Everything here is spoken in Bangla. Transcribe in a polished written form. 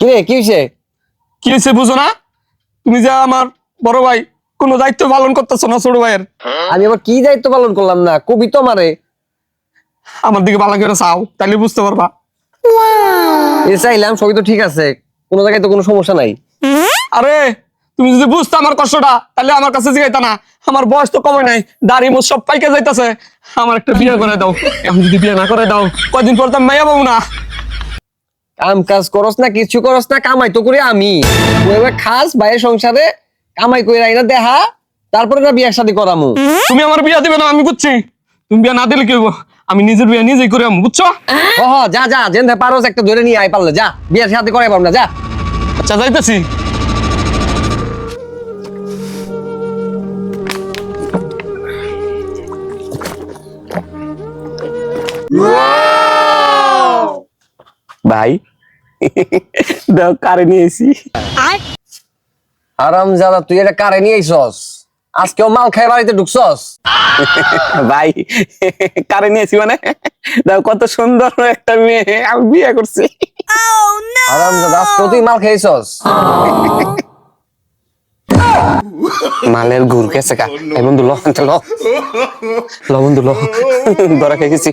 কিরে কি হইছে? কি হয়েছে বুঝো না? তুমি যে আমার বড় ভাই, কোনো দায়িত্ব পালন করতেছো না ছোট ভাইয়ের। আমি আবার কি দায়িত্ব পালন করলাম না? কবি তো মারে। আমার দিকে ভালো করে চাও, তাইলে বুঝতে পারবা। এ চাইলাম, সবই তো ঠিক আছে, কোনো জায়গায় তো কোনো সমস্যা নাই। আরে তুমি যদি বুঝতে আমার কষ্টটা, তাহলে আমার কাছে জিগাইতা না। আমার বয়স তো কমে নাই, দাড়ি মুখ সব পাইকে যাইতাছে। আমার একটা বিয়ে করে দাও। এখন যদি বিয়ে না করে দাও, কয়দিন পর তো আমি মাইয়া পাবো না। কাম কাজ করস না, কিছু করস না, কামাই তো করি আমি। তুই এবার খাস ভাইয়ের সংসারে, কামাই করে আইনা দেহা, তারপরে না বিয়ে শাদী করামু। তুমি আমার বিয়ে দিবে না, আমি বুঝছি। তুমি বিয়ে না দিলে কি হইব? আমি নিজের বিয়ে নিজেই করে আমি, বুঝছো? ও যা যা, যেতে পারোস একটা ধরে নিয়ে আয়, পারলে যা, বিয়ে শাদী করাই পারব না, যা। আচ্ছা যাইতেছি। ভাই দাও, কারে নিয়েছি। আরাম জাদা, তুই এটা কারে নিয়ে আইসস? আজকেও মাল খাই বাড়িতে ঢুকছস? ভাই কারে নিয়েছি মানে, দাও কত সুন্দর একটা মেয়ে আমি বিয়ে করছি। আরাম জাদা, আজকেও তুই মাল খাইছস? মালের ঘুর গেছে কা। এই বন্ধু ল, ল বন্ধু ল, ধরা খেয়ে গেছি।